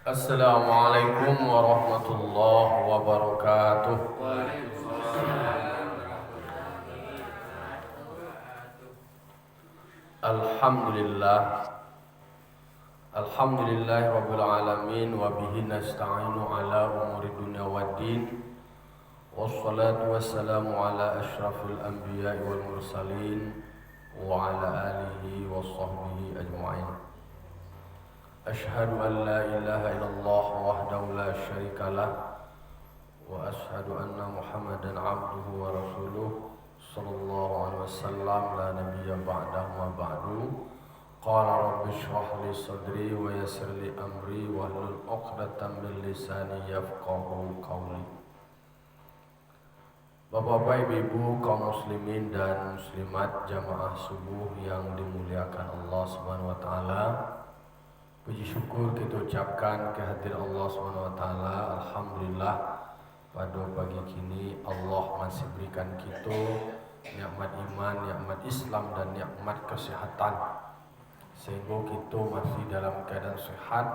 Assalamualaikum warahmatullahi wabarakatuh. Alhamdulillah. Alhamdulillahi rabbil alamin wa bihi nasta'inu ala umuri dunya waddin. Wassalatu wassalamu ala asyrafil anbiya'i wal mursalin wa ala alihi wa sahbihi ajma'in. Ashhadu an la ilaha illallah wahdahu la syarika lah wa ashhadu anna Muhammadan abduhu wa rasuluh sallallahu alaihi wasallam la nabiyya ba'dahu wa ba'du. Qala rabbi shrah li sadri wa yassir li amri wa hlul 'uqdatam min lisani yafqahu qawli. Bapak-bapak, ibu-ibu, kaum muslimin dan muslimat jamaah subuh yang dimuliakan Allah Subhanahu wa taala. Puji syukur kita ucapkan kehadiran Allah SWT. Alhamdulillah pada pagi kini Allah masih berikan kita nikmat iman, nikmat Islam dan nikmat kesehatan, sehingga kita masih dalam keadaan sehat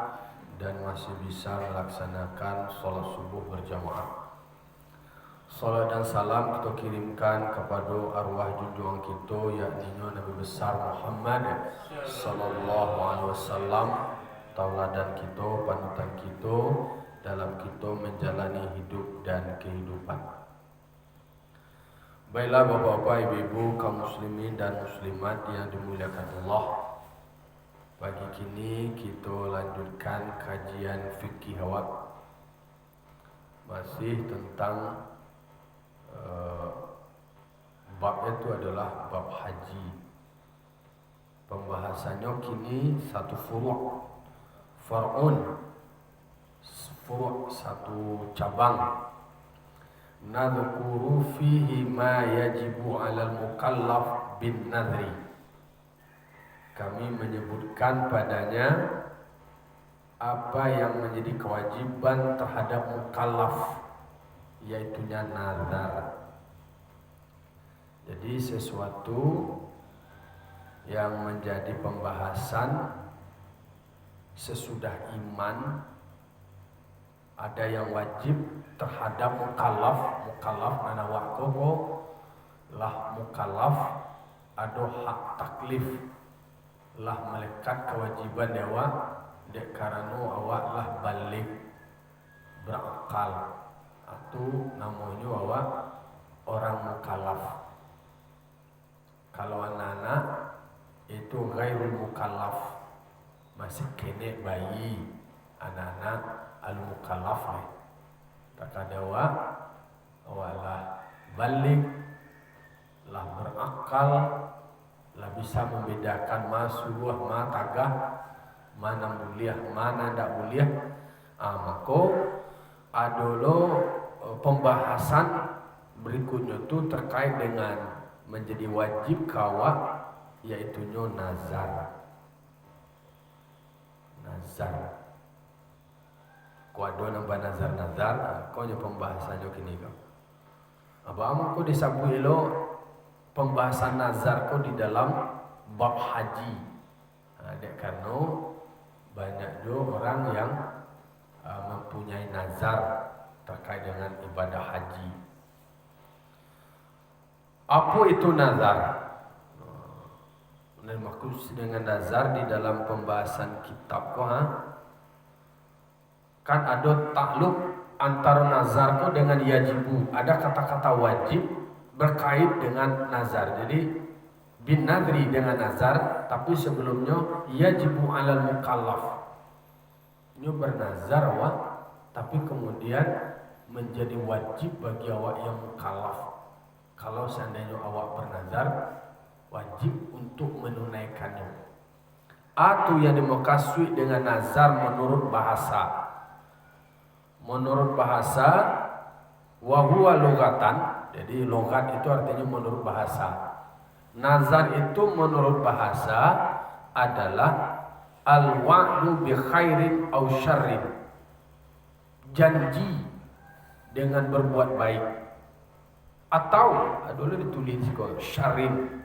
dan masih bisa melaksanakan sholat subuh berjamaah. Salat dan salam kita kirimkan kepada arwah junjungan kita, yakni Nabi besar Muhammad sallallahu alaihi wasallam, tauladan kita, panutan kita dalam kita menjalani hidup dan kehidupan. Baiklah bapak-bapak, ibu-ibu, kaum muslimin dan muslimat yang dimuliakan Allah. Pagi kini kita lanjutkan kajian fikih awak, masih tentang bab itu adalah bab haji. Pembahasannya kini satu far'un, satu cabang. Nadhkuru fihi ma yajibu 'alal mukallaf bin nadri. Kami menyebutkan padanya apa yang menjadi kewajiban terhadap mukallaf, yaitunya nazar. Jadi sesuatu yang menjadi pembahasan sesudah iman, ada yang wajib terhadap mukallaf mana waqo lah mukallaf, ada hak taklif lah melekat kewajiban dewa dek karena awak lah balik berakal, atau namanya awak orang mukallaf. Kalau anak-anak itu ghairul mukallaf, masih kene bayi, anak-anak al-mukallaf nih. Tak ada awak lah balik, lah berakal, lah bisa membedakan masuah, ma tagah, mana mulia, mana ndak mulia. Maka adolo pembahasan berikutnya itu terkait dengan menjadi wajib kawa, yaitu nazar. Kau ada nambah nazar, kau nya pembahasannya kini kau. Abang kau disabui lo pembahasan nazar kau di dalam bab haji. Dek karena banyak juga orang yang mempunyai nazar terkait dengan ibadah haji. Apa itu nazar? Dan maksud dengan nazar di dalam pembahasan kitab kan ada takluk antara nazar dengan yajibu. Ada kata-kata wajib berkait dengan nazar. Jadi bin nadri dengan nazar, tapi sebelumnya yajibu alal mukallaf. Ini bernazar awak, tapi kemudian menjadi wajib bagi awak yang mukallaf. Kalau seandainya awak bernazar, wajib untuk menunaikannya. Atau yang dimaksud dengan nazar menurut bahasa. Menurut bahasa, wahuwa logatan. Jadi logat itu artinya menurut bahasa. Nazar itu menurut bahasa adalah al-wa'du bi khairin aw syarrin. Janji dengan berbuat baik, atau dulu ditulis kok syarrin,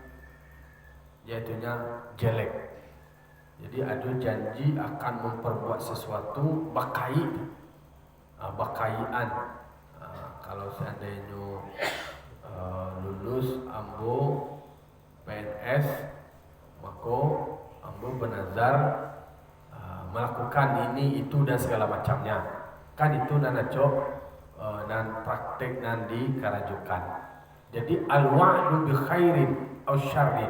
yaitunya jelek. Jadi ada janji akan memperbuat sesuatu bakai, bakaian. Kalau seandainya lulus ambo PNS, maka ambo bernazar melakukan ini itu dan segala macamnya. Kan itu nanacok dan praktek nan dikarajukan. Jadi al-wa'du bi khairin aw syarrin.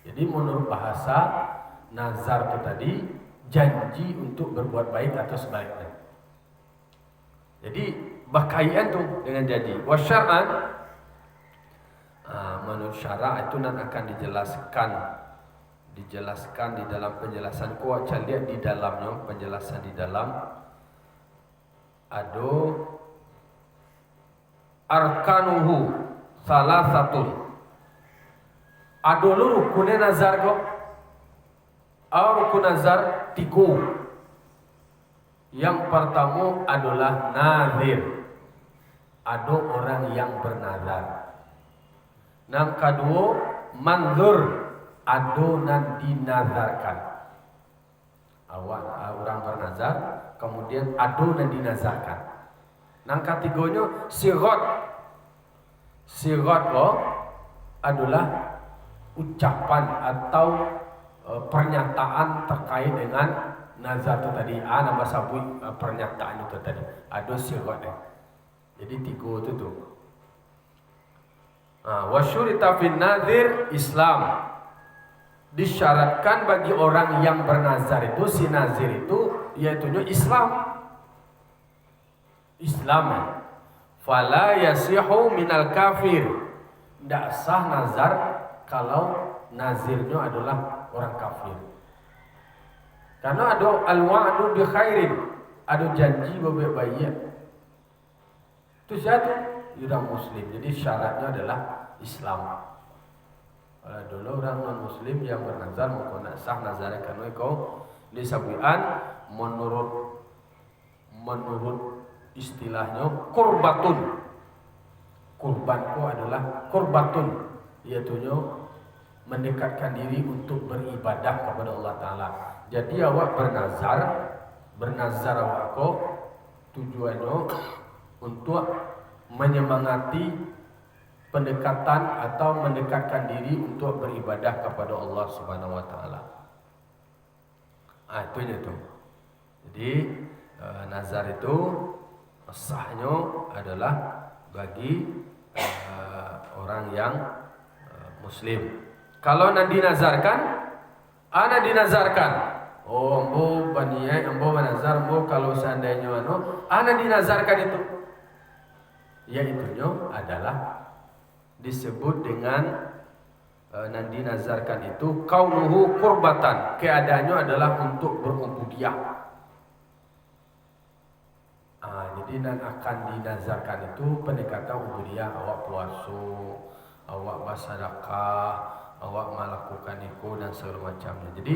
Jadi menurut bahasa nazar itu tadi janji untuk berbuat baik atau sebaliknya. Jadi bakaian tuh dengan janji. Wa syar'an menurut syara' itu nan akan dijelaskan di dalam penjelasan ku aja lihat di dalamnya penjelasan di dalam ada arkanuhu salah satu ada lu rukunnya nazar kok rukun nazar tiku. Yang pertama adalah nazir, ada orang yang bernazar. Yang kedua manzur, ada yang dinazarkan. Orang bernazar, kemudian ada yang dinazarkan. Yang ketiganya sirat. Sirat adalah ucapan atau pernyataan terkait dengan nazar itu tadi. Nama sabut pernyataan itu tadi. Ada sirat. Jadi tiga itu tuh. Wasyurita fin nazir Islam. Disyaratkan bagi orang yang bernazar itu, si nazir itu yaitu Islam. Fala yasihu minal kafir. Tidak sah nazar kalau nazirnya adalah orang kafir. Karena ada al-wa'du bi khairin, ada janji baik-baik. Itu satu orang muslim. Jadi syaratnya adalah Islam. Kalau dulu orang non muslim yang bernazar maka nak sah nazarnya karena kau disabuian menurut istilahnya kurbatun. Kurbanku adalah kurbatun, yaitu mendekatkan diri untuk beribadah kepada Allah Ta'ala. Jadi awak bernazar awak kau tujuannya untuk menyemangati pendekatan atau mendekatkan diri untuk beribadah kepada Allah Subhanahu Wa Ta'ala. Itu itu. Jadi nazar itu sahnya adalah bagi orang yang muslim. Kalau nanti dinazarkan, ana dinazarkan. Ambo baniai, ambo menazar, ambo kalau seandainya ana dinazarkan itu. Yaitunya adalah disebut dengan nanti dinazarkan itu kaunuhu kurbatan. Keadaannya adalah untuk berubudiyah. Jadi nan akan dinazarkan itu pendekatan ubudiyah, awak puasa, awak bersedekah, awak melakukan itu dan segala macamnya. Jadi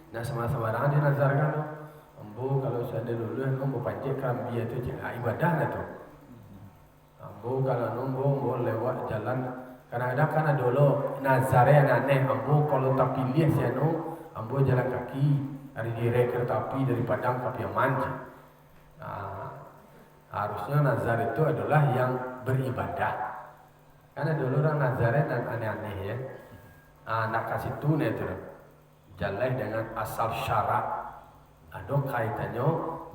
nak sama-sama orang dinazarkan. Ambo kalau saya dulu ambo pancik kambing itu ibadah lah tu. Ambo kalau ambo lewat jalan kadang-kadang kan ada dulu nazarnya aneh. Ambo kalau tak pilih saya ambo jalan kaki dari direk kereta api dari Padang ke Piaman. Harusnya nazar itu adalah yang beribadah. Karena dulu orang nazarnya dan aneh-aneh ya. Nak kasih tunai itu jalan dengan asal syarat. Ada kaitannya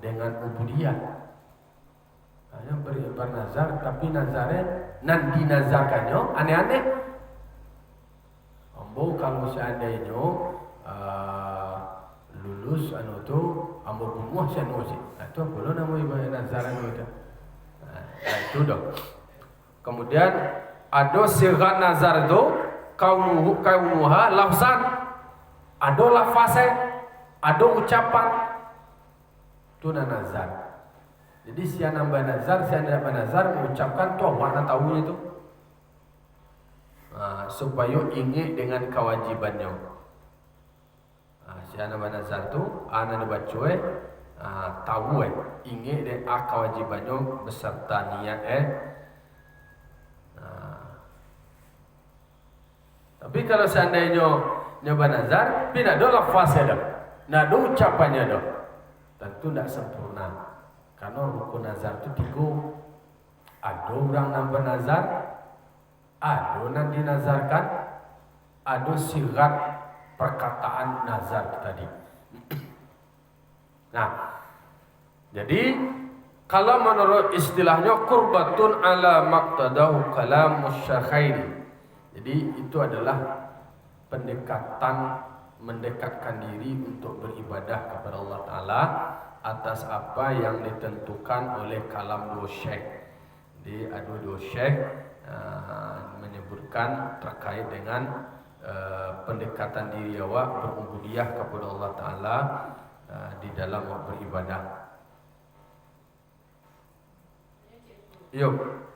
dengan ubudiyah. Hanya bernazar tapi nazarnya nan dinazarkannya aneh-aneh. Ambo kalau seandainya lulus tu ambo bunuh saya sih. Itu belum nama ibadah nazaran itu. Itu dong. Kemudian ada sigat nazar itu kaunuha lafzan. Ada lafaznya, ada ucapan. Itu nazar. Jadi siapa nambah nazar, siapa nambah nazar mengucapkan tu makna tahu itu. Supaya ingat dengan kewajibannya. Siapa nambah nazar tu, anak dibaca tahu ingat dengan kewajibannya beserta niat. Tapi kalau seandainya nyoba nazar, tidak ada lafaznya dah, tidak ada ucapannya dah, tentu tidak sempurna. Karena rukun nazar itu 3. Ada orang nambah nazar, ada yang dinazarkan, ada sirat perkataan nazar tadi. Nah, jadi kalau menurut istilahnya qurbatun ala maqtadahu kalamus syakhaini. Jadi itu adalah mendekatkan diri untuk beribadah kepada Allah Ta'ala atas apa yang ditentukan oleh kalam dua syekh. Jadi ada dua syekh menyebutkan terkait dengan pendekatan diri awak berubudiyah kepada Allah Ta'ala di dalam beribadah. Yuk.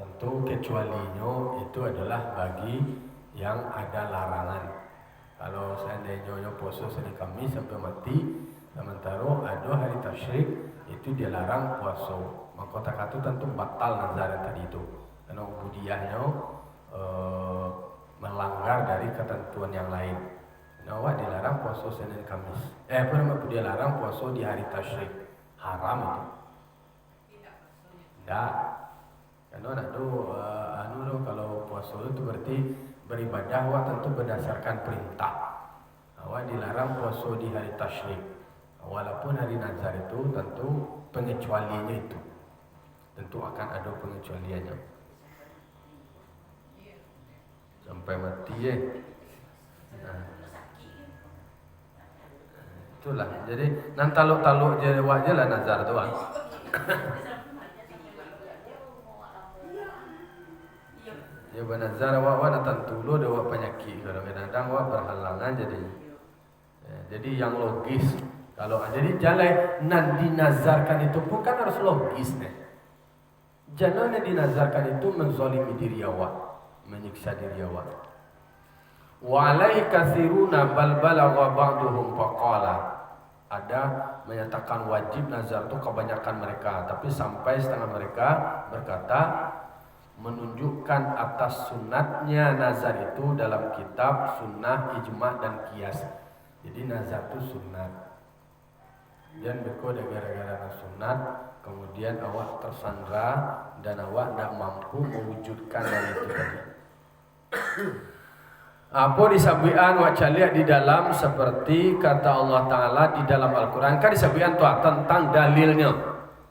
Tentu kecualinya itu adalah bagi yang ada larangan. Kalau seandainya puasa Senin Kamis sampai mati, sementara ada hari tasyrik itu dia larang puasa, maka kata tentu batal nazar tadi itu. Karena ubudiyahnya melanggar dari ketentuan yang lain. Nawa dilarang puasa Senin Kamis. Dia larang puasa di hari tasyrik. Haram itu. Tidak. Karena kalau puasa itu berarti beribadah tentu berdasarkan perintah. Awak dilarang puasa di hari tasyrik. Walaupun hari nazar itu tentu pengecualiannya itu. Tentu akan ada pengecualiannya. Sampai mati ya. Nah. Itulah. Jadi nan taluk-taluk je wajah lah nazar tu kan. Ya benazar awak tentu lo ada penyakit kadang-kadang awak berhalangan jadi. Jadi yang logis kalau jadi jalan nan dinazarkan itu bukan harus logis nih. Jangan yang dinazarkan itu menzalimi diri awak, menyiksa diri awak. Wa alai katsiruna bal balagha ba'duhum faqala. Ada menyatakan wajib nazar itu kebanyakan mereka, tapi sampai setengah mereka berkata menunjukkan atas sunatnya nazar itu dalam kitab sunnah, ijma' dan qiyas. Jadi nazar itu sunat. Dan beko gara-gara sunat, kemudian awak tersandra dan awak tidak mampu mewujudkan dari itu tadi. Apa disabian wacalia di dalam seperti kata Allah Ta'ala di dalam Al-Quran. Kan disabian tuh tentang dalilnya.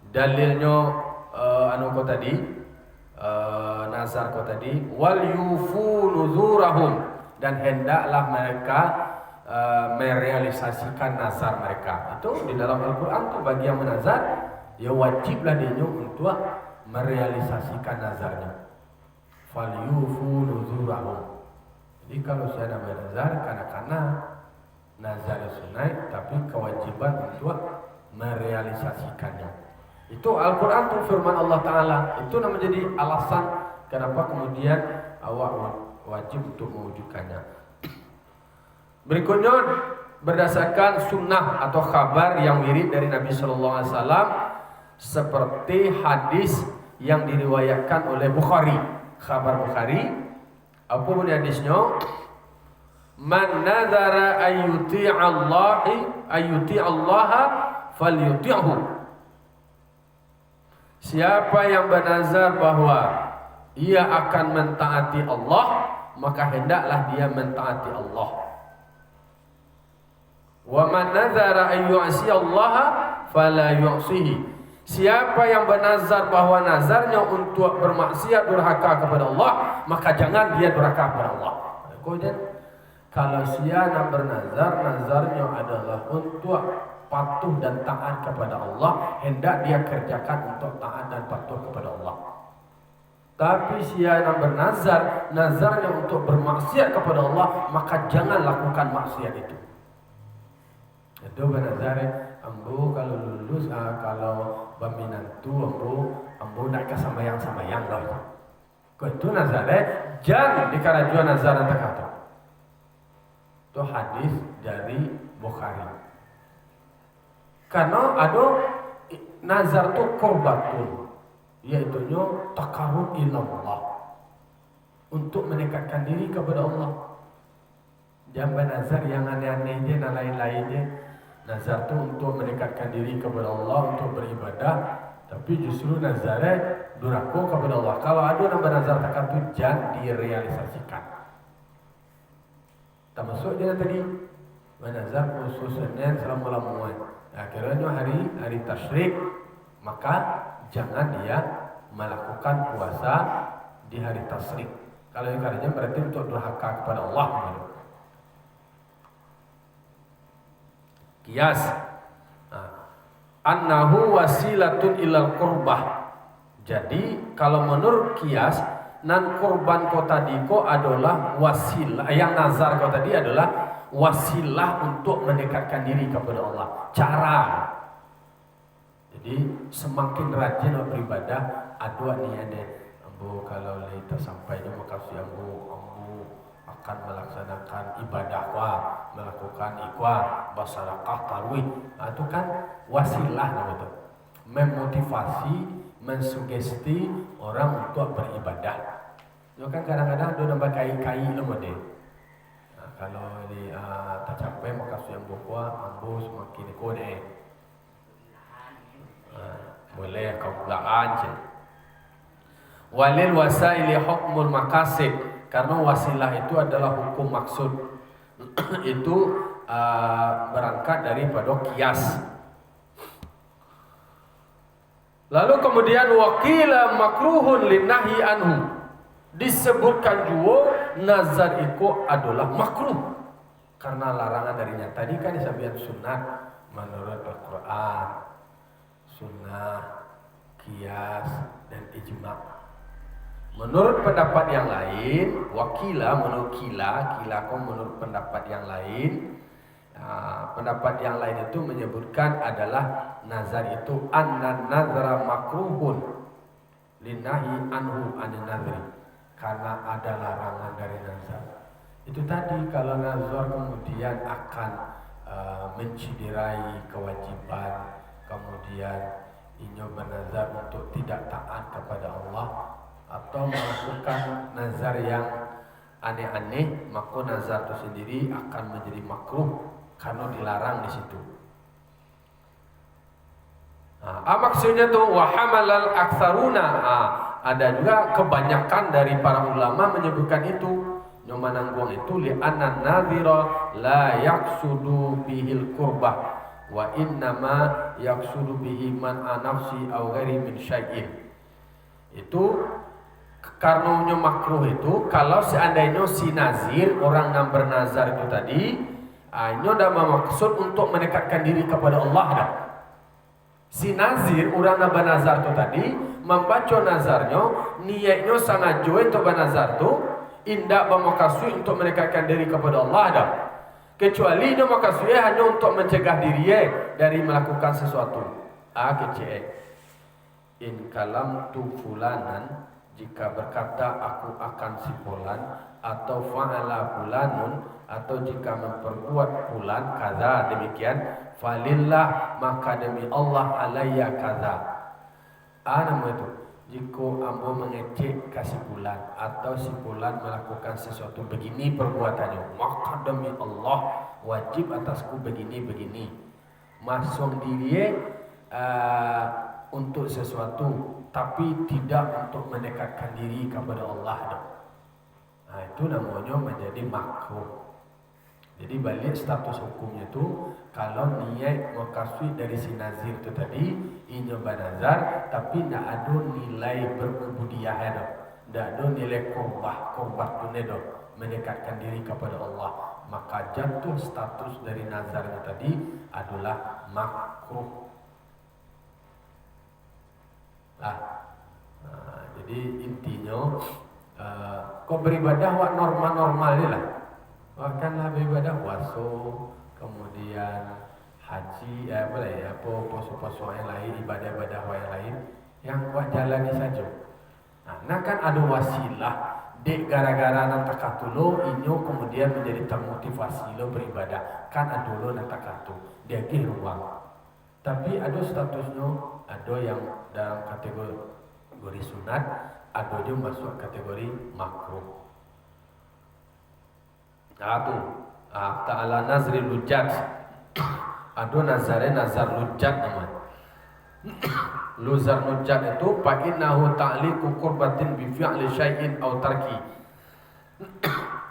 Dalilnya kau tadi nazar kau tadi wal yufu nuzurahum, dan hendaklah mereka merealisasikan nazar mereka. Itu di dalam Al-Quran tuh bagi yang menazar ya wajiblah dia untuk merealisasikan nazarnya. Fal yufu nuzurahum. Jadi kalau saya nak bernazar karena nazar sunat, tapi kewajiban untuk merealisasikannya. Itu Al-Quran itu firman Allah Ta'ala. Itu yang menjadi alasan kenapa kemudian awak wajib untuk mewujudkannya. Berikutnya berdasarkan sunnah atau kabar yang wirid dari Nabi Sallallahu Alaihi Wasallam seperti hadis yang diriwayatkan oleh Bukhari. Kabar Bukhari. Apa bunyi hadisnya? Man nadhara ayyuti Allah falyuti'hu. Siapa yang bernazar bahwa ia akan mentaati Allah, maka hendaklah dia mentaati Allah. Wa man nadhara ayyu'si Allah fala yu'sihi. Siapa yang bernazar bahwa nazarnya untuk bermaksiat durhaka kepada Allah, maka jangan dia durhaka kepada Allah. Kemudian kalau siapa bernazar, nazarnya adalah untuk patuh dan taat kepada Allah, hendak dia kerjakan untuk taat dan patuh kepada Allah. Tapi siapa bernazar, nazarnya untuk bermaksiat kepada Allah, maka jangan lakukan maksiat itu. Itu bernazar. Ambo kalau lulus, kalau peminantu ambo nak ke sambayang lah. Kau itu nazar jangan dikarajuan nazar nanti kata. Itu hadis dari Bukhari. Karena ada nazar tu qurbatun, yaitu taqarrub ilallah, untuk mendekatkan diri kepada Allah. Jangan nazar yang aneh-anehnya dan lain-lainnya. Nazar tu untuk mendekatkan diri kepada Allah, untuk beribadah, tapi justru nazarnya durhaka kepada Allah. Kalau ada nama nazar takkan tu jangan direalisasikan. Termasuk dia tadi menazar khusus Senin selama-lamanya. Akhirnya hari tasyrik, maka jangan dia melakukan puasa di hari tasyrik. Kalau yang karenanya berarti untuk durhaka kepada Allah. Qiyas annahu wasilatun ilal qurbah. Jadi kalau menurut qiyas, nan kurban ko tadi ko adalah wasilah, yang nazar ko tadi adalah wasilah untuk mendekatkan diri kepada Allah. Cara. Jadi semakin rajin beribadah, adua niatnya. Ambo kalau kita sampai di makasih ambo akan melaksanakan ibadah melakukan bersedekah, tarawih. Itu kan wasilah namanya. Memotivasi, mensugesti orang untuk beribadah. Itu kan kadang-kadang ada nambah kai-kai lemode. Kalau ini tercapai makasih ambo semakin kode. Boleh kaulaan je. Walil wasaili hukmul maqasid, karena wasilah itu adalah hukum maksud. Itu berangkat daripada qiyas. Lalu kemudian waqila makruhun linahi anhu, disebutkan juga nazar itu adalah makruh karena larangan darinya. Tadi kan disebut sunat menurut Al-Quran, sunnah, qiyas, dan ijma'. Menurut pendapat yang lain, menurut pendapat yang lain, pendapat yang lain itu menyebutkan adalah nazar itu anna nazara makruhun linahi anhu anin nazri, karena ada larangan dari nazar. Itu tadi kalau nazar kemudian akan menciderai kewajiban, kemudian inyo bernazar untuk tidak taat kepada Allah atau melakukan nazar yang aneh-aneh, maka nazar itu sendiri akan menjadi makruh karena dilarang di situ. Maksudnya tuh wahamalal aksaruna. Ada juga kebanyakan dari para ulama menyebutkan itu. Nyomanangguang itu li'anna nadhira la yaksudu bihil qurbah wa innama yaksudu bihi man nafsi aw ghairi min syai'in. Itu karena makruh itu kalau seandainya si nazir, orang yang bernazar itu tadi, ini udah bermaksud untuk mendekatkan diri kepada Allah dah. Si nazir, orang yang bernazar itu tadi, membaca nazarnya, niatnya sangat jauh untuk bernazar itu, indah bermaksud untuk mendekatkan diri kepada Allah dah. Kecuali ini maksudnya hanya untuk mencegah dirinya dari melakukan sesuatu. Kecil. In kalam tu fulanan, jika berkata aku akan si fulan, atau fa'ala fulanun, atau jika memperbuat fulan kaza demikian, falillah, maka demi Allah alayya kaza. Nama itu jika ambo mengecek kasih fulan atau si fulan melakukan sesuatu begini perbuatannya, maka demi Allah wajib atasku begini. Masuk diri untuk sesuatu, tapi tidak untuk mendekatkan diri kepada Allah. Itu namanya menjadi makruh. Jadi balik status hukumnya itu, kalau niat makasih dari si nazir itu tadi, ini bernazar, tapi tidak ada nilai berubudiyah, tidak ada nilai korbat itu mendekatkan diri kepada Allah, maka jatuh status dari nazar itu tadi adalah makruh. Jadi intinya kau beribadah wak normal-normal ni lah. Wakanlah beribadah puasa, kemudian haji, puasa yang lain, ibadah-ibadah yang lain, yang buat jalani saja. Nah kan ada wasilah Dek gara-gara nanti katulo inyo kemudian menjadi termotivasi lo beribadah kan adulo nanti katu dia gih ruang. Tapi ada statusnya ada yang dalam kategori sunat, ada juga masuk kategori makruh. Nah tu ta'ala nazri lujat. Ada nazar lujat namanya. Luzar lujat itu fa innahu ta'liqu qurbatin bi fi'li syai'in aw tarki.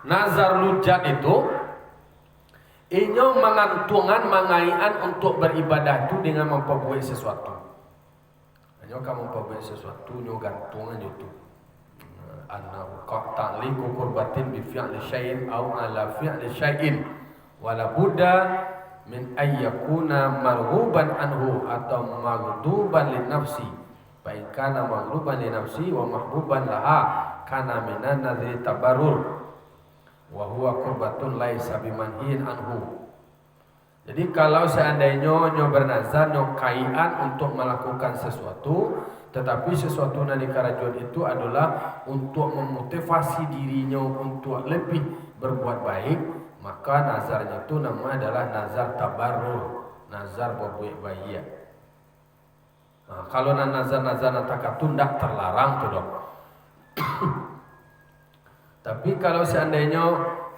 Nazar lujat itu inyo mengantungan mangaian untuk beribadah itu dengan memperbuat sesuatu. Inyo kamu memperbuat sesuatu inyo gantungan itu. Annahu ta'liqu qurbatin bi fi'li syai'in aw ala fi'li syai'in wala budda min ayyakuna marghuban anhu atau maghduban li nafsi fa in kana maghduban li nafsi wa mahbuban laha kana minan nadri tabarrur wa huwa qurbatun laisa bimanhin anhu. Jadi kalau seandainya nyo bernazar nyo kaian untuk melakukan sesuatu tetapi sesuatu yang dikarajon itu adalah untuk memotivasi dirinya untuk lebih berbuat baik, maka nazarnya itu nama adalah nazar tabarrur, nazar berbuat baik. Nah, kalau nazar-nazar takatun tidak terlarang tuh dong. Tapi kalau seandainya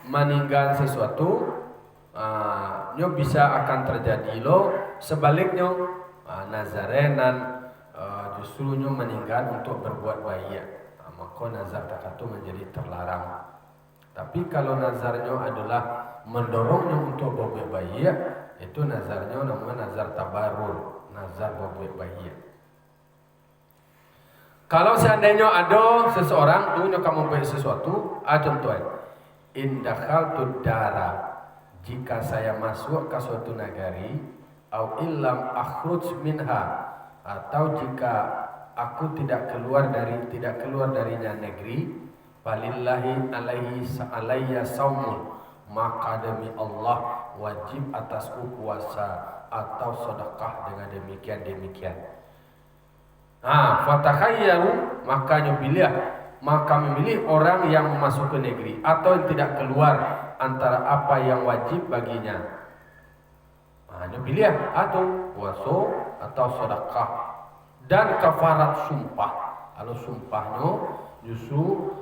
meninggal sesuatu, nyo bisa akan terjadi lo sebaliknya nazarenan justru nyo meninggal untuk berbuat baik, maka nazar takatun menjadi terlarang. Tapi kalau nazarnya adalah mendorongnya untuk berbuat baik, itu nazarnya namanya nazar tabarrur, nazar berbuat baik. Kalau seandainya ada seseorang tuh yang kamu buat sesuatu, contohnya, indakhaltud dara, jika saya masuk ke suatu negeri, au illam akhruj minha, atau jika aku tidak keluar darinya negeri, falillahi alayya saumun, maka demi Allah wajib atasku puasa atau sedekah dengan demikian. Fatakhayyaru, maka memilih orang yang masuk ke negeri atau yang tidak keluar antara apa yang wajib baginya. Pilih atau puasa atau sedekah dan kafarat sumpah. Kalau sumpahnya justru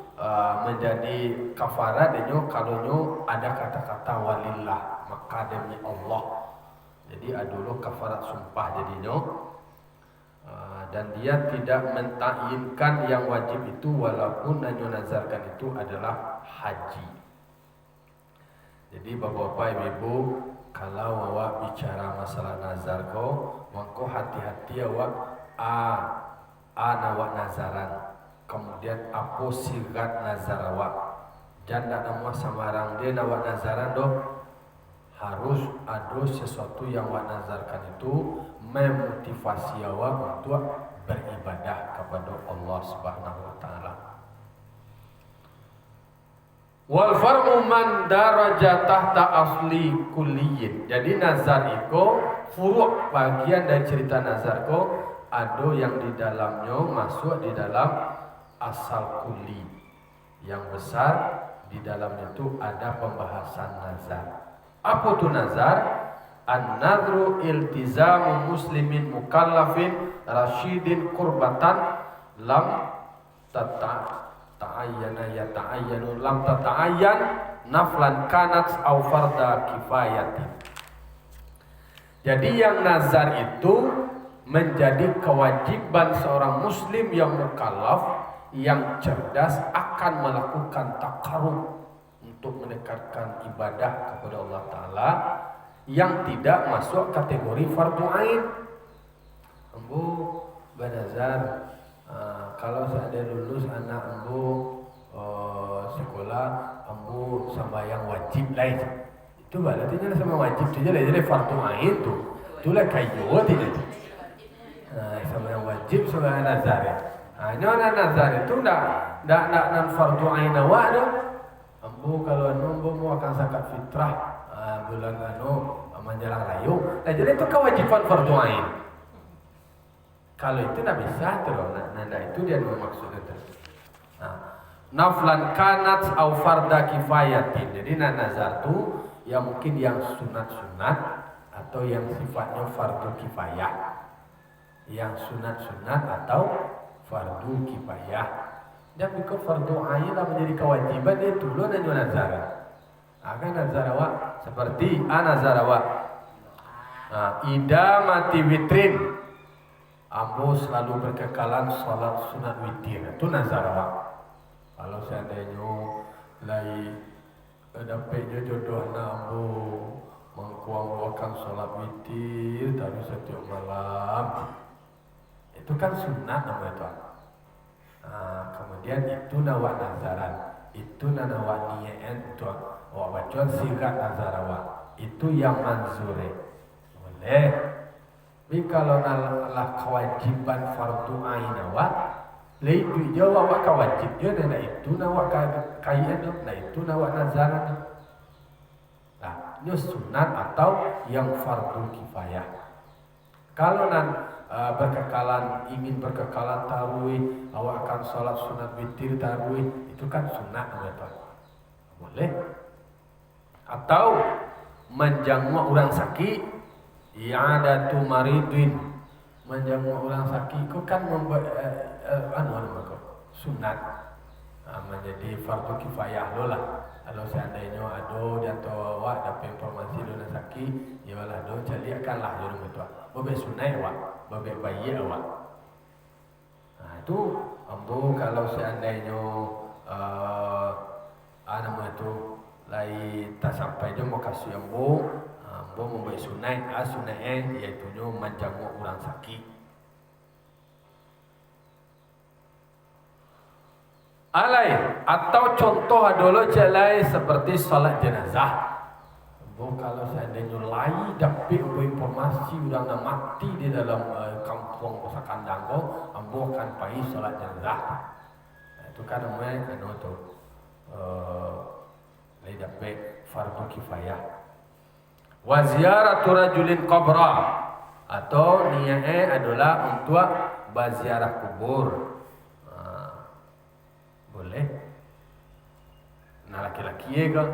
menjadi kafarat denyo kalau nyo ada kata-kata walillah, maka demi Allah. Jadi adulo kafarat sumpah jadinya. Dan dia tidak mentakyinkan yang wajib itu walaupun yang nazarkan itu adalah haji. Jadi bapak-bapak ibu, kalau awak bicara masalah nazar maka hati-hati awak nawak nazaran. Kemudian apa sigat nazar awak. Jangan nama samarang dia nawak nazaran harus ada sesuatu yang awak nazarkan itu memotivasi awak untuk beribadah kepada Allah Subhanahu wa taala. Wal far'u man daraja tahta asli kulliyin. Jadi nazar itu furu' bagian dari cerita nazar ada yang di dalamnya masuk di dalam asal kulli. Yang besar di dalamnya itu ada pembahasan nazar. Apa itu nazar? An-nadru iltizamu muslimin mukallafin rasyidin kurbatan lam ta'ayyanu lam tata'ayyan naflan kanat aw farda kifayatin. Jadi yang nazar itu menjadi kewajiban seorang muslim yang mukallaf, yang cerdas akan melakukan takarrub untuk mendekatkan ibadah kepada Allah Ta'ala yang tidak masuk kategori fardu ain. Embu bernazar kalau saya lulus anak embu sekolah, embu sembahyang wajib lain. Itu berarti sama wajib saja lah, jadi fardu ain tuh. Itulah kayu tidak. Sembahyang wajib sembahyang nazar ya. Nyonya nazar itu ndak fardu ain awak tu. Embu kalau embu mau akan zakat fitrah bulan menjelang rayu. Nah jadi itu kewajiban fardu ain. Kalau itu tidak bisa terus. Nah itu dia maksudnya. Nah, naflan kanat au farda kifayatin. Jadi nazar tu yang mungkin yang sunat-sunat atau yang sifatnya fardu kifayah. Yang sunat-sunat atau fardu kifayah. Dan bila fardu ain lah menjadi kewajiban dia dulu dan nazar. Akan nazar awak seperti nazar awak. Ida mati witrin. Ambo selalu berkekalan salat sunat witir. Itu nazar awak. Kalau seandainya lai dapatnya jodoh na ambo mengkuang-kuangkan salat witir dari setiap malam. Itu kan sunat namanya itu. Kemudian itu nawak nazaran. Itu nawak niat itu. Awak baca sigat nazarawa. Itu yang manzure. Boleh. Tapi kalau nalah kewajiban fardu ain awak, itu jauh awak kewajib je. Nah itu nawak kaya tu. Nah itu nawak nazaran. Nah, ini sunat atau yang fardu kifayah. Kalau ingin berkekalan tarawih, awak akan sholat sunat witir tarawih, itu kan sunat boleh. Atau menjamu orang sakit, i'adatu maridin, menjamu orang sakit itu kan sunat, menjadi fardu kifayah lo lah. Kalau seandainya ada di antara awak dapat informasi lo nak sakit, ya lah do carikanlah jodoh itu. Babe sunai awak, babe bayi awak. Nah itu ambo kalau seandainya nama itu lai tak sampai dia mau kasih ambo membuat sunai, sunai iaitu menjamu orang sakit. Alai atau contoh adalah jalai seperti salat jenazah. Kalau seandainya lai dapat informasi orang nak mati di dalam kampung Pusakandang, ambo akan pergi salat jenazah. Itu kan namanya tu lai dapat fardu kifayah. Wa ziyaratu rajulin qabra, atau niatnya adalah untuk berziarah kubur. Boleh. Nah laki-laki ke?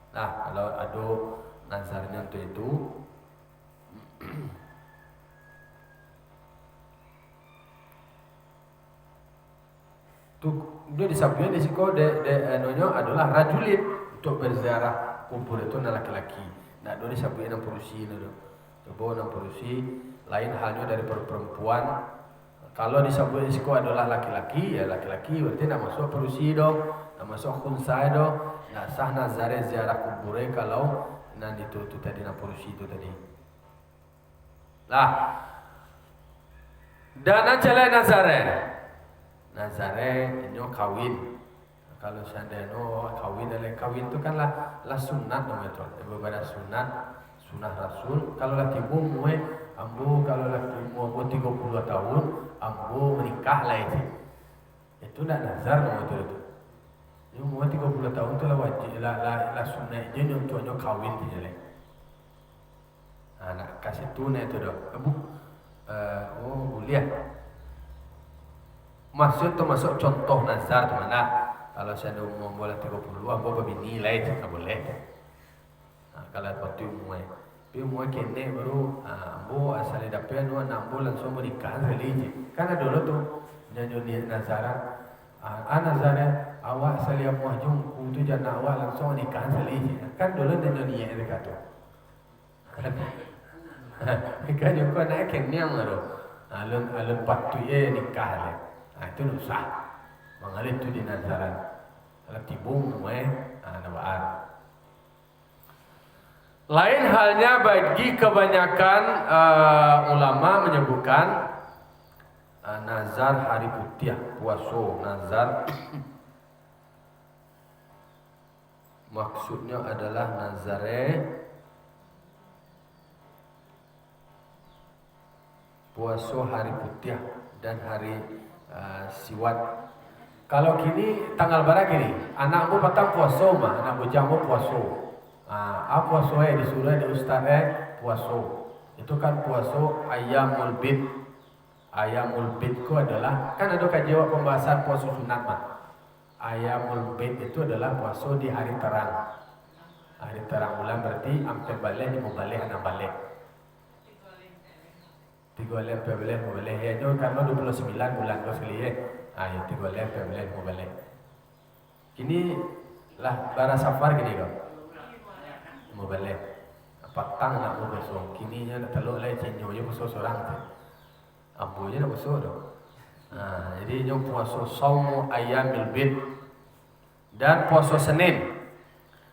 Nah kalau ada nazarnya untuk itu, dia disabui di siko anonya adalah rajulin untuk berziarah kubur itu nah laki-laki. Nah dia disabui enam perusi itu. Coba enam perusi lain halnya dari perempuan. Kalau disebut risiko adalah laki-laki, ya laki-laki berarti nak masuk perusi dong, nak masuk khunsai dong, nak sah nazare ziarah kubur kalau nanti itu tadi nak perusi itu tadi. Lah, dan ajalah nazare ini kawin. Kalau seandainya kawin itu kan lah sunat namanya tu, berbeda sunat rasul. Kalau laki umumnya ambo kalau laki umur 32 tahun ambo menikah lah itu dah nazar namanya tu. Yang umur 30 tahun tu lah wajib lah sunat je untuk kawin je lah. Nak kasih tunai tu dah. Boleh. Maksud tu masuk contoh nazar tu mana? Kalau saya ada umur boleh 30, ambo berbini lah itu tak boleh. Kalau waktu umur kene baru ambo asal dapat anak ambo langsung menikah sekali je. Kan ada dulu tu nyanyi nazaran. Nazaran awak salia muajung tu jana awak langsung nikah sekali je. Kan dulu nyanyi dekat tu. Kan juga nak kene yang baru. Alun patu nikah le. Itu susah. Mengalir tu di nazaran. Kalau tibung nawaan. Lain halnya bagi kebanyakan ulama menyebutkan nazar hari putih, puasa, nazar maksudnya adalah nazare puasa hari putih dan hari siwat. Kalau kini tanggal berapa kini? Anakmu patang puasa mah, anak bujamu puasa. Puasa disuruh di ustaz puasa. Itu kan puasa ayamul bid. Ayamul bid itu adalah, kan ada kajian pembahasan puasa sunat mah. Ayamul bid itu adalah puasa di hari terang. Hari terang bulan berarti hampir balik di balik anak balik. 3 bulan balik mau balik ya itu karena 29 bulan bos kali ya. Ya 3 bulan balik mau balik. Ini lah bara safar gini kau. Mau balik. Patang nak mau besok. Kini nya nak telur lagi cinyo je besok seorang tu. Ambo je nak besok tu. Jadi yang puasa saumu ayamil bid dan puasa Senin.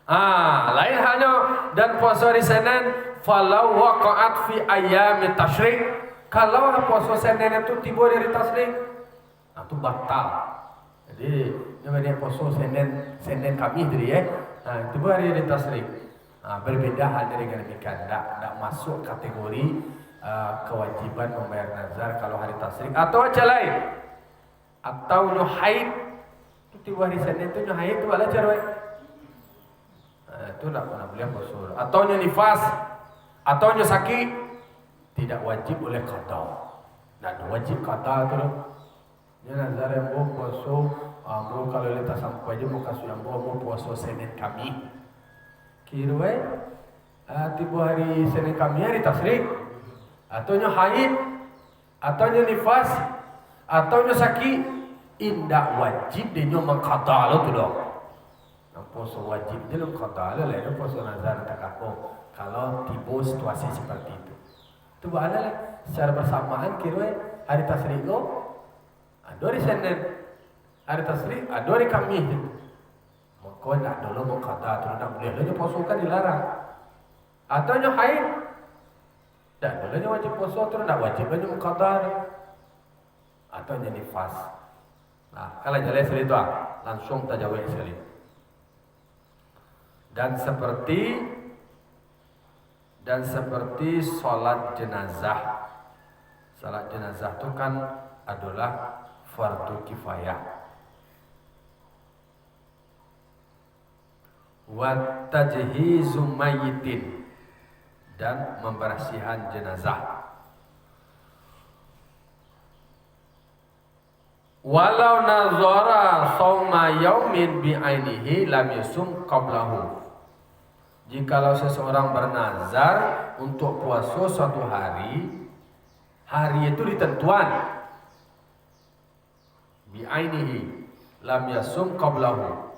Lain halnya dan puasa hari Senin falau waqa'at fi ayamit tasyrik. Kalau puasa Senin itu tiba dari tasyrik, itu batal. Jadi namanya puasa Senin Kamis tadi tiba hari dari tasyrik. Berbeda halnya dengan demikian, tidak masuk kategori kewajiban membayar nazar kalau hari tasyrik atau aja lain. Atau haid itu tiba hari Senin itu haid itu bala cara itu tidak pernah boleh puasa. Atau nifas atau sakit tidak wajib oleh qada. Dan wajib qada tu ni nazar yang mau puasa ambo kalau letak sampai je mau kasih yang mau puasa Senin Kamis. Kira tiba hari Senin Kamis hari tasyrik atau haid atau nifas atau sakit indak wajib dia mengqada lo tu dong. Puasa wajib dia lo qada lo lah puasa nazar tak apa. Kalau tiba situasi seperti itu. Tu bahala secara bersamaan kira hari tasyrik lo ada hari Senin, hari tasyrik ada hari Kamis. Maka nak dulu mau kata tu nak boleh lo puasa kan dilarang. Atau nya haid dan dulu wajib puasa tu nak wajib lo qada. Atau nya nifas. Kalau jalan sekali tu langsung tajawid sekali. Dan seperti sholat jenazah. Sholat jenazah itu kan adalah fardu kifayah. Wa tajhizu mayyitin dan membersihkan jenazah. Walau nazara sauma yaumin bi'ainihi lam yusum qablahu. Jikalau seseorang bernazar untuk puasa suatu hari itu ditentuan bi'ainihi lam yasum qablahu,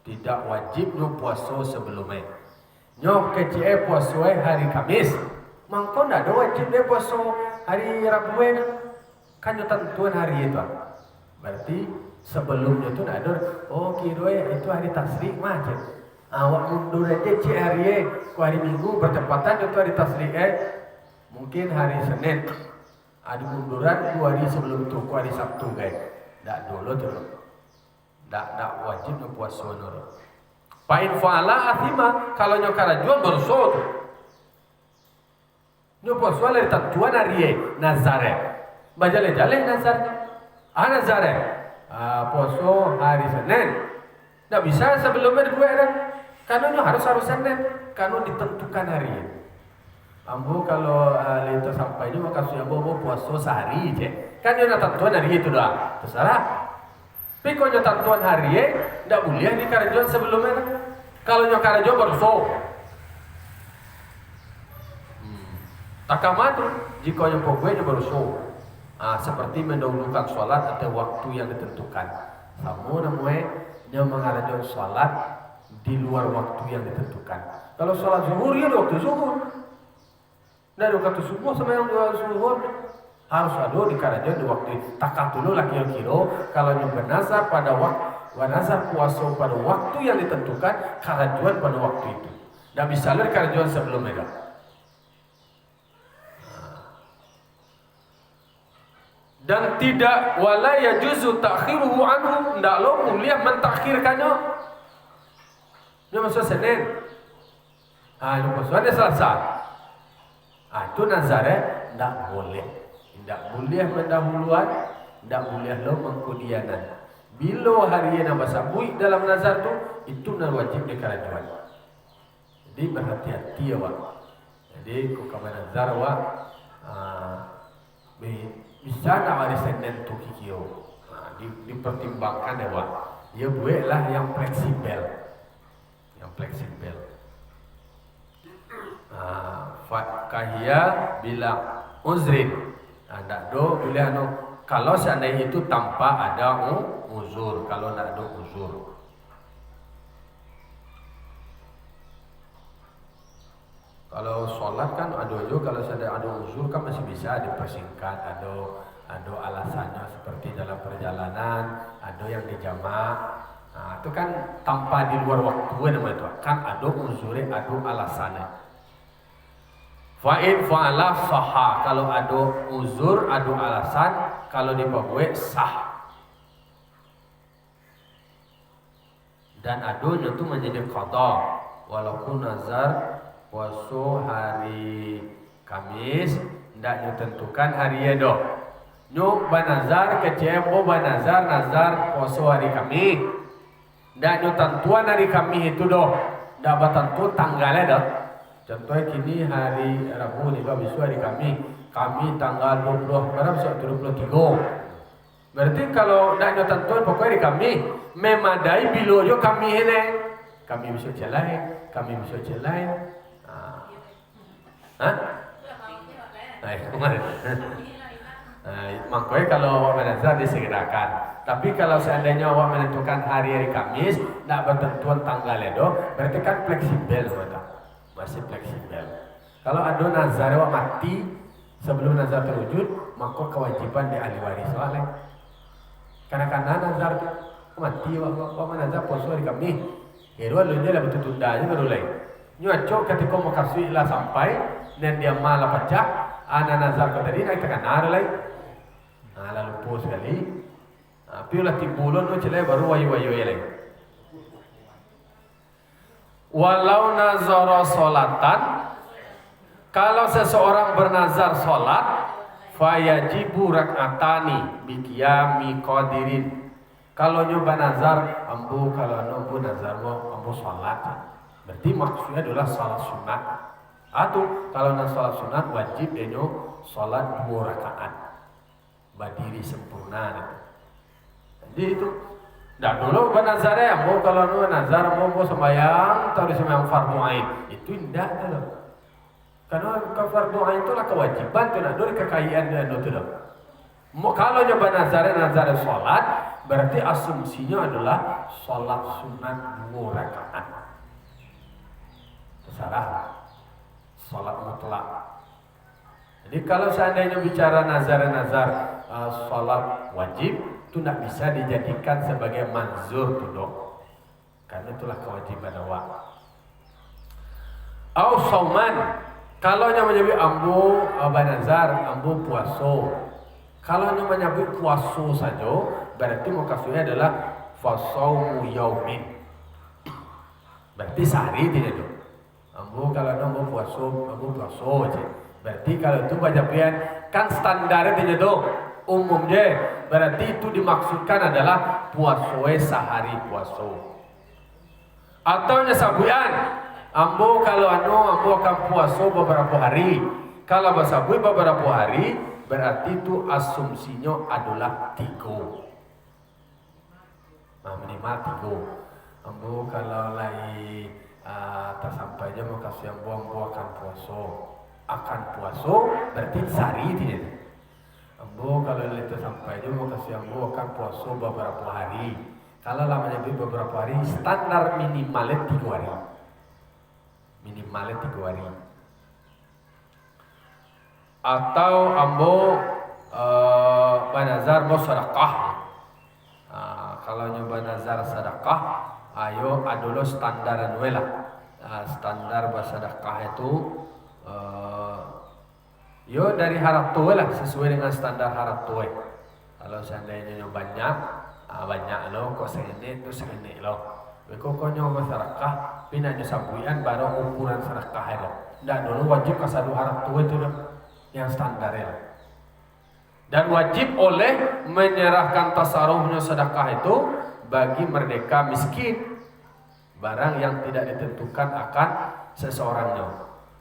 tidak wajib nyo puasa sebelumnya. Nyo kecil puasa hari Kamis, mangko ndak ada wajib dia puasa hari Rabu kan nyo tentuan hari itu. Berarti sebelumnya tu ndak ada kira itu hari tasyrik macam. Awak mundur aja cik hari ku hari Minggu bertepatan itu hari tasyrik mungkin hari Senin. Ada munduran 2 hari sebelum tu ku hari Sabtu guys. Dak dulu tu. Dak wajib nak puasa dulu. Pa in fa'ala athima kalau nyo karajuan bersod. Nyo puasa dari tentuan hari nazare. Bajale-jale nazarnya. Nazare. Puasa hari Senin. Dak bisa sebelumnya dua kan. Karena harus Senin, karena ditentukan hari. Ambo kalau itu sampai ni maka sudah bobo puasa sehari je. Kan dia tentuan hari itu dah. Terserah. Tapi kalau tentuan hari ndak boleh di karajuan sebelumnya. Kalau nyo karajuan baru so. Takamat jika yang pokoknya baru so. Seperti mendahulukan sholat atau waktu yang ditentukan. Kamu namanya yang mengarajuan sholat di luar waktu yang ditentukan. Kalau sholat zuhur ya waktu zuhur. Dari waktu subuh sampai yang zuhur harus ada di karajuan di waktu takat dulu lah kira-kira kalau yang bernazar pada waktu puasa pada waktu yang ditentukan karajuan pada waktu itu. Dan misalnya karajuan sebelumnya. Dan tidak wala yajuzu ta'khiruhu anhu, ndak lo boleh mentakhirkannya. Dia masuk Senin. Dia masuk ada Selasa. Itu nazar tidak boleh. Tidak boleh mendahuluan, tidak boleh lo mengkudianan. Bila hari yang nama sabui dalam nazar itu wajib di karajuan. Jadi berhati-hati ya wak. Jadi kau kamu nazar wak, bisa nak hari Senin tu kikio. Nah, dipertimbangkan ya Wak. Ya buatlah yang fleksibel. Yang fleksibel. Kahia bilang uzrin. Ndak do boleh anu kalau seandainya itu tanpa ada uzur, kalau ndak ada uzur. Kalau sholat kan ada juga, kalau ada uzur kan masih bisa dipersingkat, ada alasannya seperti dalam perjalanan, ada yang dijamak. Nah, itu kan tanpa di luar waktu namanya itu. Kan ada uzurnya, ada alasannya. Fa'in fa'ala sahha, kalau ada uzur, ada alasan, kalau dibawa sah. Dan adunya itu menjadi qada, walaupun nazar puasa hari Kamis ndak ditentukan hari itu. Nyu banazar kecembo banazar nazar puasa hari Kamis. Ndak nyu tentuan hari Kamis itu doh. Ndak bertentu tanggalnya doh. Contohnya kini hari Rabu nih besok hari Kamis. Kamis tanggal 20 berapa besok 23. Berarti kalau ndak nyu tentuan pokoknya hari Kamis memadai bilo yo Kamis ini. Kami besok jalan, kami besok jalan. Makanya kalau awak menazar disegerakan. Tapi kalau seandainya awak menentukan hari Kamis, tidak bertentuan tanggal itu, berarti kan fleksibel, masih fleksibel. Kalau ada nazar awak mati sebelum nazar terwujud, maka kewajiban di ahli waris soalnya. Karena nazar mati awak menazar puasa hari Kamis, itu lalu dia lebih tunda aja baru lain. Nyuaco ketika mau kasih lah sampai dan dia malah pecah, ana nazar ko tadi nak tekan ada lagi. Lalu pos sekali. Piulah timbulun no celai baru wayu-wayu lagi. Walau nazara salatan, kalau seseorang bernazar salat, fayajibu rak'atani biqiyami qadirin. Kalau nyoba nazar ambu, kalau ambu nazar mau ambu salat. Berarti maksudnya adalah salat sunat. Atau kalau nak salat sunat wajib denyo salat 2 rakaat. Berdiri sempurna. Jadi itu dah dulu bernazar ya, mau kalau nu nazar mau sembahyang atau sembahyang fardu ain. Itu indah tu. Karena fardu ain itu lah kewajiban tu nak dari kekayaan dia tu dah. Mau kalau nyoba nazar salat, berarti asumsinya adalah salat sunat 2 rakaat. Salah, salat mutlak. Jadi kalau seandainya bicara nazar salat wajib, itu tidak bisa dijadikan sebagai manzur tu dong. Karena itulah kewajiban awak. Au sauman, kalau yang menyebut ambu banazar, ambu puaso. Kalau yang menyebut puaso saja, berarti maksudnya adalah fasaumu yaumin. Berarti sehari tidak dong. Ambu kalau ambu puaso aja. Berarti kalau itu baca pian kan standarnya tidak tuh umum je. Berarti itu dimaksudkan adalah puasoe sehari puaso. Atau nyasabuan ambu kalau ambu akan puaso beberapa hari. Kalau basabui beberapa hari berarti itu asumsinya adalah 3. Minimal 3. Ambu kalau lagi tersampainya mau kasih yang buang akan puaso berarti sehari tidak. Ambo kalau itu sampai mau kasih yang buang akan puaso beberapa hari. Kalau lamanya beberapa hari, standar minimalnya 3 hari. Minimalnya 3 hari. Atau ambo banazar mau sedekah. Kalau nyoba nazar sedekah, ayo adulo standaran wela. Standar bersedekah itu yo dari harap tua lah, sesuai dengan standar harap tua. Kalau seandainya banyak lo kok segini itu segini lo. Kok nyoba sedekah pinanya sambuian baru ukuran sedekah itu. Ndak dulu wajib kasadu harap tua itu yang standar ya. Dan wajib oleh menyerahkan tasarufnya sedekah itu bagi merdeka miskin, barang yang tidak ditentukan akan seseorangnya.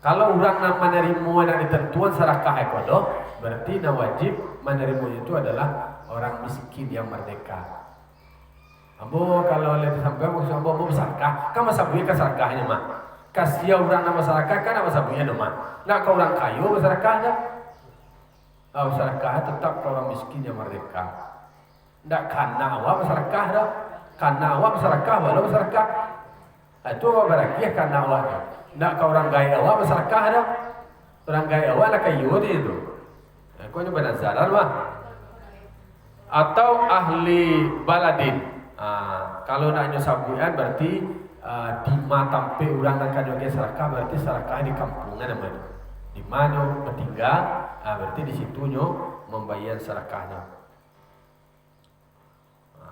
Kalau orang nak menerima nak ditentuan serakah ekodo, berarti nak wajib menerima itu adalah orang miskin yang merdeka. Ambo kalau lebih sampai maksud ambo bersarkah, kan masa buaya kesarkahnya mah. Kasih orang nama masyarakat kan nama sabunya nama. Nak kau orang kayu masyarakatnya, masyarakat tetap kau orang miskin yang merdeka. Nak karena awak masyarakat dah, karena awak masyarakat walau masyarakat. Itu awak berarti karena awak. Nak kau orang gaya awak masyarakat dah, orang gaya awak nak kayu itu. Kau ni benazaran mah. Atau ahli baladin. Kalau nak sabuan berarti di mata tampe orang nak kajuan serakah berarti serakah di kampungan namanya. Di mana bertinggal, berarti di situnya membayar serakahnya.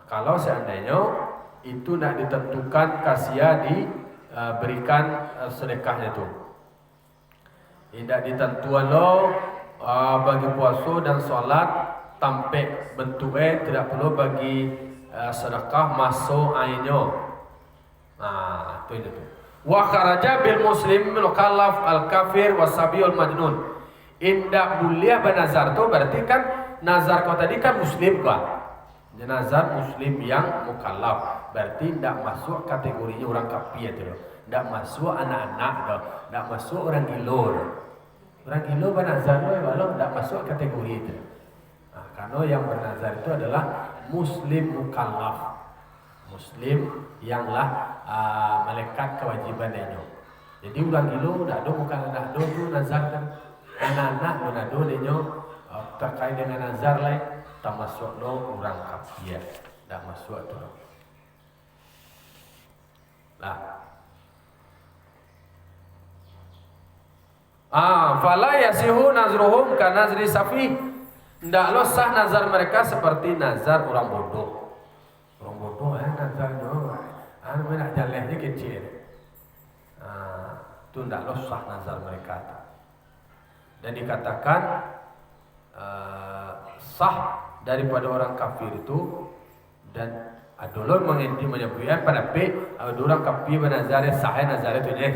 Kalau seandainya itu nak ditentukan kasia diberikan sedekahnya itu. Tidak ditentuan lo bagi puasa dan sholat tampe bentuknya tidak perlu bagi sedekah masuk ainyo. Itu. Wa kharaja bil muslim mukallaf al kafir wasabi al majnun. Indah mulia benazar tu berarti kan nazar kau tadi kan muslim kan. Nazar muslim yang mukallaf berarti tidak masuk kategorinya orang kafir itu. Tidak masuk anak-anak dah, tidak masuk orang gilo. Orang gilo benazar tu walau tidak masuk kategori itu. Karena yang bernazar itu adalah muslim mukallaf. Muslim yanglah melekat kewajibannya. Jadi orang gilo nak do bukan anak do tu nazar kan. Anak-anak do nak do denyo terkait dengan nazar lain tak masuk lo orang kafir. Tak masuk tu. Lah. Fala yasihu nazruhum ka nazri safi. Ndaklah sah nazar mereka seperti nazar orang bodoh. Orang bodoh nazarnya nak jalannya kecil. Itu ndaklah sah nazar mereka. Dan dikatakan sah daripada orang kafir itu dan adolor menginti menyebutkan pada orang kafir bernazar sah nazar itu je.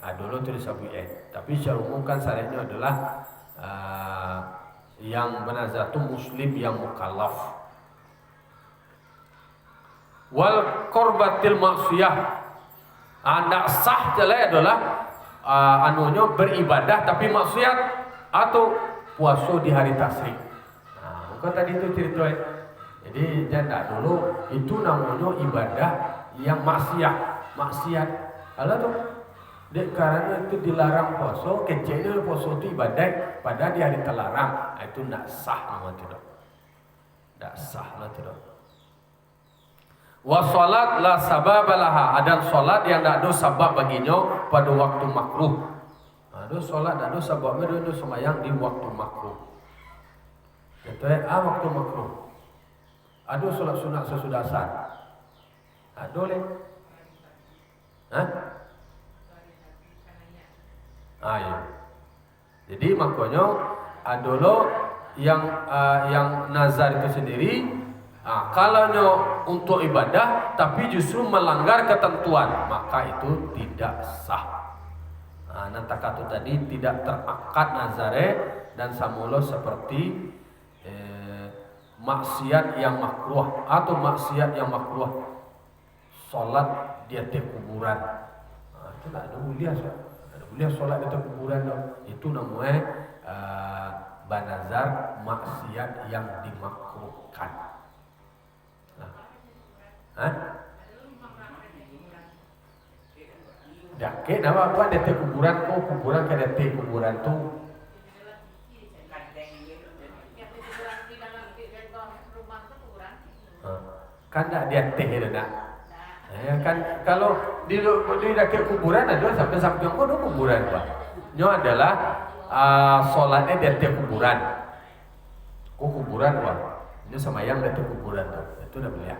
Adolor tu disebutkan. Tapi secara umum kan syariatnya adalah yang bernazar itu muslim yang mukallaf. Wal korbatil maksiyah anak sah jelek adalah anunya beribadah tapi maksiat atau puasa di hari tasyrik. Bukan tadi itu cerita. Jadi janda dulu itu namanya ibadah yang maksiat. Kalau tuh dek karena itu dilarang puasa, kecilnya puasa itu ibadah pada di hari terlarang, itu tidak sah namanya tidak. Tidak sah lah tidak. Wa salat la sababalaha, ada salat yang tak ada sebab baginya pada waktu makruh. Ada salat tak ada sebabnya dia sembahyang di waktu makruh. Itu waktu makruh. Ada salat sunat sesudah asar. Ada leh. Ya. Jadi makanya ada lo yang nazar itu sendiri. Kalau untuk ibadah tapi justru melanggar ketentuan, maka itu tidak sah. Nanti kata tadi tidak terakad nazare dan samulo seperti maksiat yang makruh atau maksiat yang makruh solat di atas kuburan. Itu tak ada boleh solat di atas kuburan itu namanya banazar maksiat yang dimakruhkan. Dake nama apa dete kuburan kuburan ke dete kuburan tu. Kan tak dia teh nak. Kan kalau di dake kuburan ada sampai samping ada kuburan pak. Nyo adalah solatnya dete kuburan. Kuburan pak. Ini semayang dete kuburan tu. Itu dah beliau.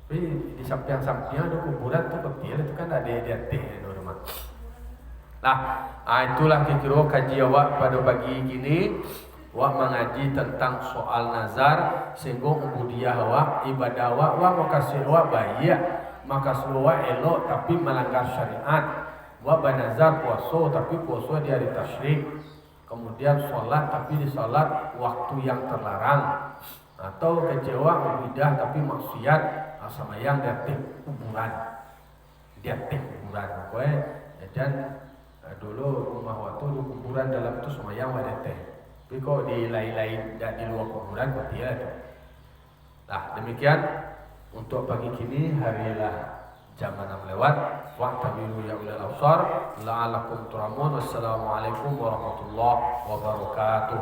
Tapi di samping-samping ada kuburan tu kecil itu kan ada di atas rumah. Nah, itulah kira-kira kaji awak pada pagi ini. Awak mengaji tentang soal nazar sehingga ubudiyah awak, ibadah awak makasih awak baik, makasih awak elok tapi melanggar syariat. Wa banazar puasa tapi puasa di hari tasyrik. Kemudian sholat tapi di sholat waktu yang terlarang. Atau kecewa ibadah tapi maksiat sama yang detik kuburan. Detik kuburan. Kowe dan dulu rumah waktu di kuburan dalam itu semayang detik. Tapi kok di lain-lain dan di luar kuburan kok dia itu. Nah demikian untuk pagi kini harilah jam 6 lewat. Wa'tabiru ya ulil absar la'alakum turamun. Wassalamualaikum warahmatullahi wabarakatuh.